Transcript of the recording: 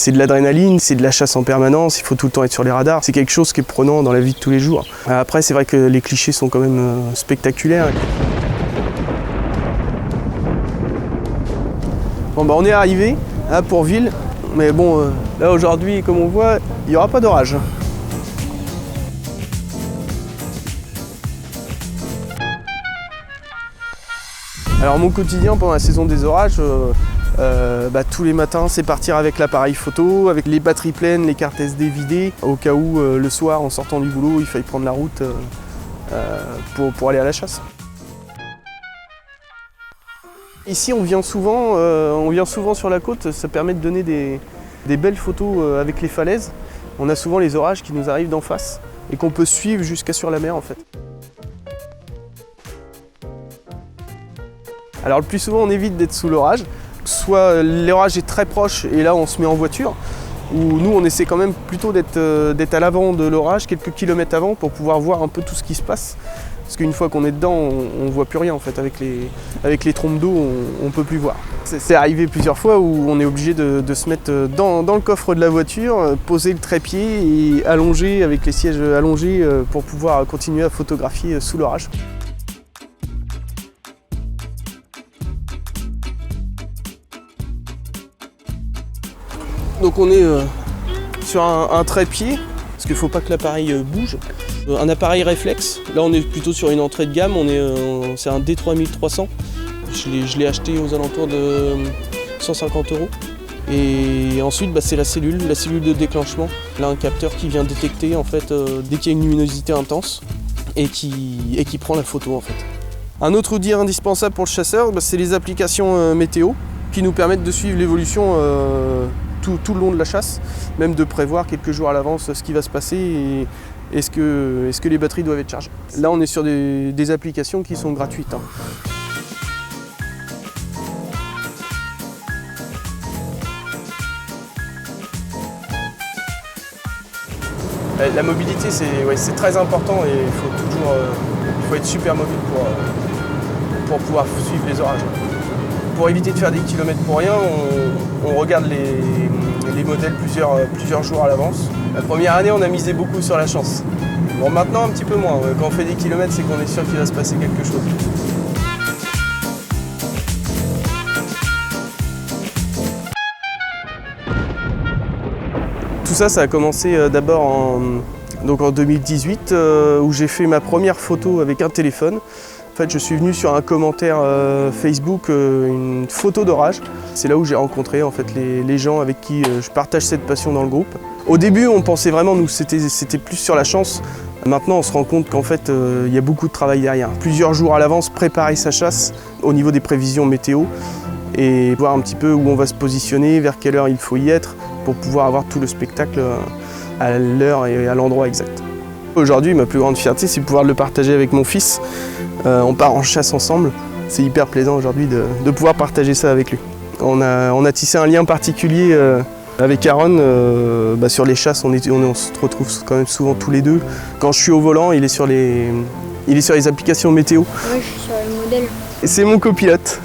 C'est de l'adrénaline, c'est de la chasse en permanence, il faut tout le temps être sur les radars. C'est quelque chose qui est prenant dans la vie de tous les jours. Après, c'est vrai que les clichés sont quand même spectaculaires. Bon, bah, on est arrivé à Pourville, mais bon, là aujourd'hui, comme on voit, il n'y aura pas d'orage. Alors mon quotidien pendant la saison des orages, tous les matins c'est partir avec l'appareil photo, avec les batteries pleines, les cartes SD vidées, au cas où le soir en sortant du boulot il faille prendre la route pour aller à la chasse. Ici on vient souvent sur la côte, ça permet de donner des belles photos avec les falaises. On a souvent les orages qui nous arrivent d'en face et qu'on peut suivre jusqu'à sur la mer en fait. Alors le plus souvent on évite d'être sous l'orage, soit l'orage est très proche et là on se met en voiture, ou nous on essaie quand même plutôt d'être à l'avant de l'orage, quelques kilomètres avant pour pouvoir voir un peu tout ce qui se passe. Parce qu'une fois qu'on est dedans, on ne voit plus rien en fait, avec les trompes d'eau on ne peut plus voir. C'est arrivé plusieurs fois où on est obligé de se mettre dans le coffre de la voiture, poser le trépied et allonger avec les sièges allongés pour pouvoir continuer à photographier sous l'orage. Donc on est sur un trépied, parce qu'il ne faut pas que l'appareil bouge. Un appareil réflexe, là on est plutôt sur une entrée de gamme, c'est un D3300. Je l'ai acheté aux alentours de 150 €. Et ensuite c'est la cellule de déclenchement. Là un capteur qui vient détecter en fait, dès qu'il y a une luminosité intense et qui prend la photo en fait. Un autre outil indispensable pour le chasseur, c'est les applications météo qui nous permettent de suivre l'évolution tout le long de la chasse, même de prévoir quelques jours à l'avance ce qui va se passer et est-ce que les batteries doivent être chargées. Là on est sur des applications qui sont gratuites. La mobilité c'est très important et il faut être super mobile pour pouvoir suivre les orages. Pour éviter de faire des kilomètres pour rien, on regarde les modèles plusieurs jours à l'avance. La première année, on a misé beaucoup sur la chance. Bon, maintenant, un petit peu moins. Quand on fait des kilomètres, c'est qu'on est sûr qu'il va se passer quelque chose. Tout ça, ça a commencé d'abord en 2018, où j'ai fait ma première photo avec un téléphone. En fait, je suis venu sur un commentaire Facebook, une photo d'orage. C'est là où j'ai rencontré en fait, les gens avec qui je partage cette passion dans le groupe. Au début, on pensait vraiment, nous, c'était plus sur la chance. Maintenant, on se rend compte qu'en fait, il y a beaucoup de travail derrière. Plusieurs jours à l'avance, préparer sa chasse au niveau des prévisions météo et voir un petit peu où on va se positionner, vers quelle heure il faut y être pour pouvoir avoir tout le spectacle à l'heure et à l'endroit exact. Aujourd'hui, ma plus grande fierté, c'est de pouvoir le partager avec mon fils. On part en chasse ensemble. C'est hyper plaisant aujourd'hui de pouvoir partager ça avec lui. On a tissé un lien particulier avec Aaron. Sur les chasses, on se retrouve quand même souvent tous les deux. Quand je suis au volant, il est sur les applications météo. Moi, je suis sur le modèle. C'est mon copilote.